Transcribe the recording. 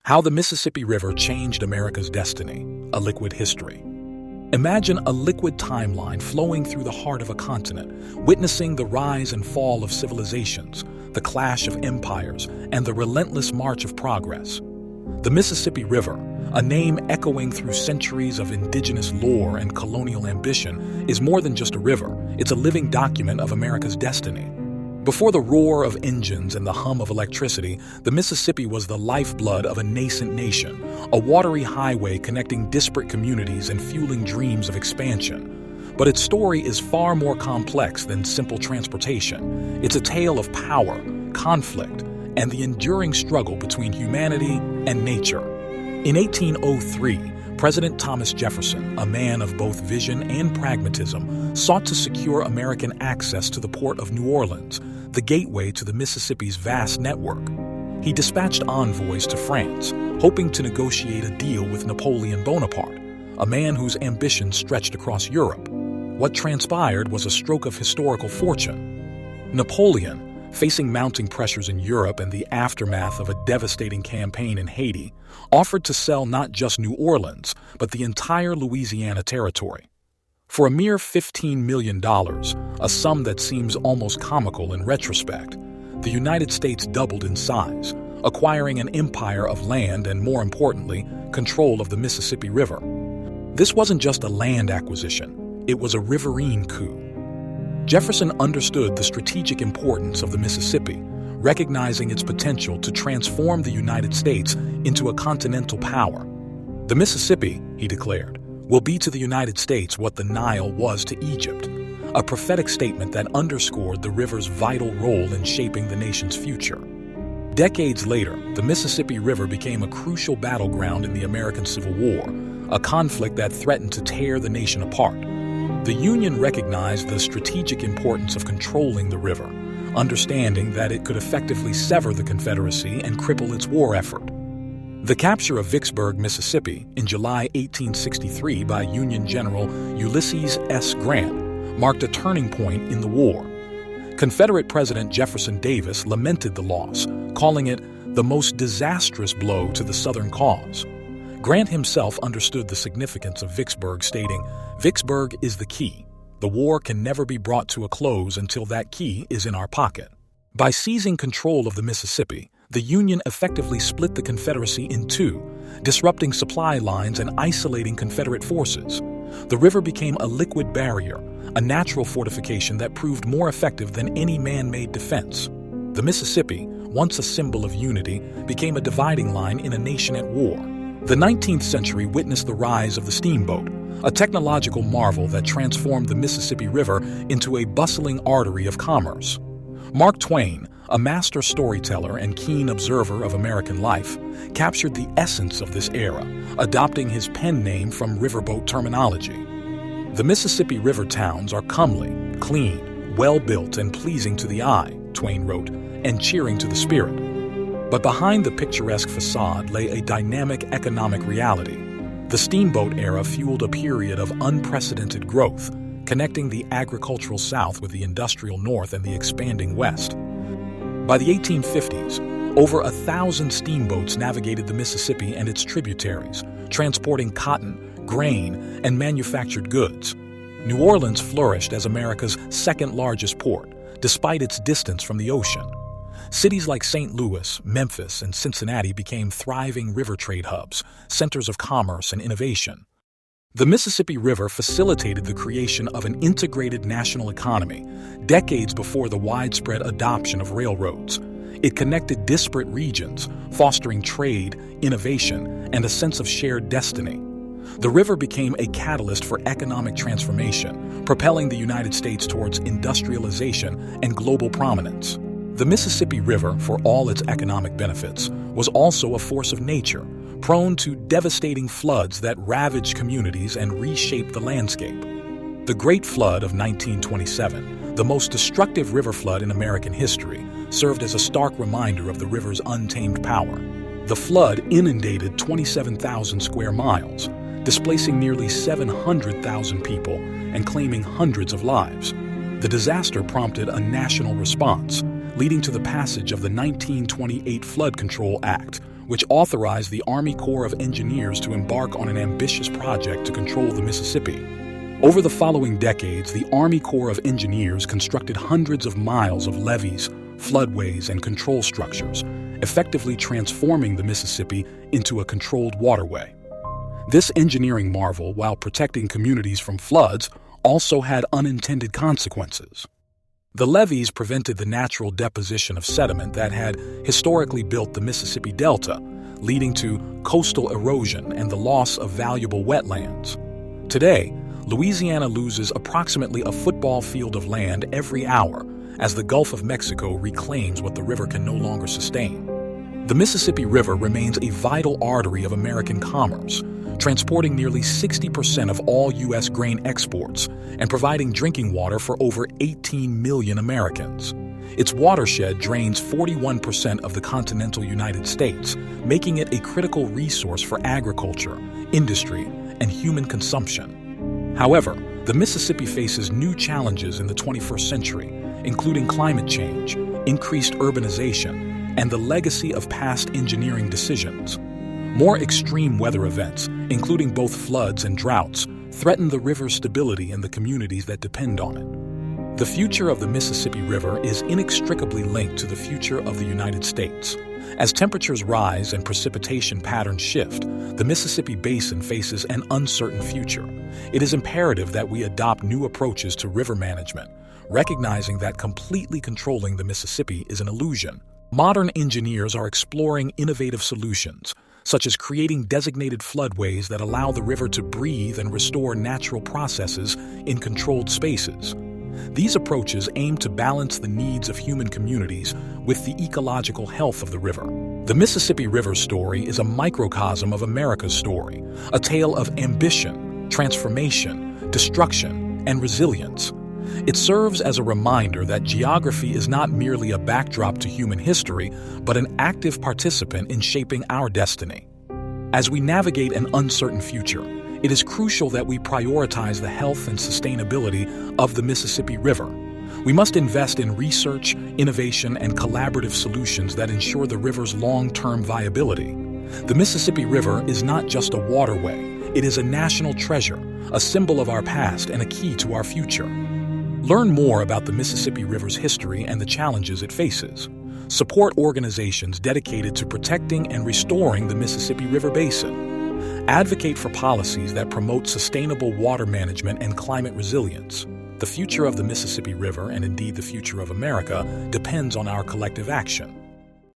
How the Mississippi River Changed America's Destiny, a Liquid History. Imagine a liquid timeline flowing through the heart of a continent, witnessing the rise and fall of civilizations, the clash of empires, and the relentless march of progress. The Mississippi River, a name echoing through centuries of indigenous lore and colonial ambition, is more than just a river. It's a living document of America's destiny. Before the roar of engines and the hum of electricity, the Mississippi was the lifeblood of a nascent nation, a watery highway connecting disparate communities and fueling dreams of expansion. But its story is far more complex than simple transportation. It's a tale of power, conflict, and the enduring struggle between humanity and nature. In 1803, President Thomas Jefferson, a man of both vision and pragmatism, sought to secure American access to the port of New Orleans, the gateway to the Mississippi's vast network. He dispatched envoys to France, hoping to negotiate a deal with Napoleon Bonaparte, a man whose ambitions stretched across Europe. What transpired was a stroke of historical fortune. Napoleon, facing mounting pressures in Europe and the aftermath of a devastating campaign in Haiti, offered to sell not just New Orleans, but the entire Louisiana territory. For a mere $15 million, a sum that seems almost comical in retrospect, the United States doubled in size, acquiring an empire of land and, more importantly, control of the Mississippi River. This wasn't just a land acquisition, it was a riverine coup. Jefferson understood the strategic importance of the Mississippi, recognizing its potential to transform the United States into a continental power. The Mississippi, he declared, will be to the United States what the Nile was to Egypt, a prophetic statement that underscored the river's vital role in shaping the nation's future. Decades later, the Mississippi River became a crucial battleground in the American Civil War, a conflict that threatened to tear the nation apart. The Union recognized the strategic importance of controlling the river, understanding that it could effectively sever the Confederacy and cripple its war effort. The capture of Vicksburg, Mississippi, in July 1863 by Union General Ulysses S. Grant marked a turning point in the war. Confederate President Jefferson Davis lamented the loss, calling it the most disastrous blow to the Southern cause. Grant himself understood the significance of Vicksburg, stating, "Vicksburg is the key. The war can never be brought to a close until that key is in our pocket." By seizing control of the Mississippi, the Union effectively split the Confederacy in two, disrupting supply lines and isolating Confederate forces. The river became a liquid barrier, a natural fortification that proved more effective than any man-made defense. The Mississippi, once a symbol of unity, became a dividing line in a nation at war. The 19th century witnessed the rise of the steamboat, a technological marvel that transformed the Mississippi River into a bustling artery of commerce. Mark Twain, a master storyteller and keen observer of American life, captured the essence of this era, adopting his pen name from riverboat terminology. The Mississippi River towns are comely, clean, well-built, and pleasing to the eye, Twain wrote, and cheering to the spirit. But behind the picturesque facade lay a dynamic economic reality. The steamboat era fueled a period of unprecedented growth, connecting the agricultural South with the industrial North and the expanding West. By the 1850s, over 1,000 steamboats navigated the Mississippi and its tributaries, transporting cotton, grain, and manufactured goods. New Orleans flourished as America's second-largest port, despite its distance from the ocean. Cities like St. Louis, Memphis, and Cincinnati became thriving river trade hubs, centers of commerce and innovation. The Mississippi River facilitated the creation of an integrated national economy, decades before the widespread adoption of railroads. It connected disparate regions, fostering trade, innovation, and a sense of shared destiny. The river became a catalyst for economic transformation, propelling the United States towards industrialization and global prominence. The Mississippi River, for all its economic benefits, was also a force of nature, prone to devastating floods that ravaged communities and reshaped the landscape. The Great Flood of 1927, the most destructive river flood in American history, served as a stark reminder of the river's untamed power. The flood inundated 27,000 square miles, displacing nearly 700,000 people and claiming hundreds of lives. The disaster prompted a national response, leading to the passage of the 1928 Flood Control Act, which authorized the Army Corps of Engineers to embark on an ambitious project to control the Mississippi. Over the following decades, the Army Corps of Engineers constructed hundreds of miles of levees, floodways, and control structures, effectively transforming the Mississippi into a controlled waterway. This engineering marvel, while protecting communities from floods, also had unintended consequences. The levees prevented the natural deposition of sediment that had historically built the Mississippi Delta, leading to coastal erosion and the loss of valuable wetlands. Today, Louisiana loses approximately a football field of land every hour as the Gulf of Mexico reclaims what the river can no longer sustain. The Mississippi River remains a vital artery of American commerce, transporting nearly 60% of all U.S. grain exports and providing drinking water for over 18 million Americans. Its watershed drains 41% of the continental United States, making it a critical resource for agriculture, industry, and human consumption. However, the Mississippi faces new challenges in the 21st century, including climate change, increased urbanization, and the legacy of past engineering decisions. More extreme weather events, including both floods and droughts, threaten the river's stability and the communities that depend on it. The future of the Mississippi River is inextricably linked to the future of the United States. As temperatures rise and precipitation patterns shift, the Mississippi Basin faces an uncertain future. It is imperative that we adopt new approaches to river management, recognizing that completely controlling the Mississippi is an illusion. Modern engineers are exploring innovative solutions, such as creating designated floodways that allow the river to breathe and restore natural processes in controlled spaces. These approaches aim to balance the needs of human communities with the ecological health of the river. The Mississippi River story is a microcosm of America's story, a tale of ambition, transformation, destruction, and resilience. It serves as a reminder that geography is not merely a backdrop to human history, but an active participant in shaping our destiny. As we navigate an uncertain future, it is crucial that we prioritize the health and sustainability of the Mississippi River. We must invest in research, innovation, and collaborative solutions that ensure the river's long-term viability. The Mississippi River is not just a waterway, it is a national treasure, a symbol of our past and a key to our future. Learn more about the Mississippi River's history and the challenges it faces. Support organizations dedicated to protecting and restoring the Mississippi River Basin. Advocate for policies that promote sustainable water management and climate resilience. The future of the Mississippi River, and indeed the future of America, depends on our collective action.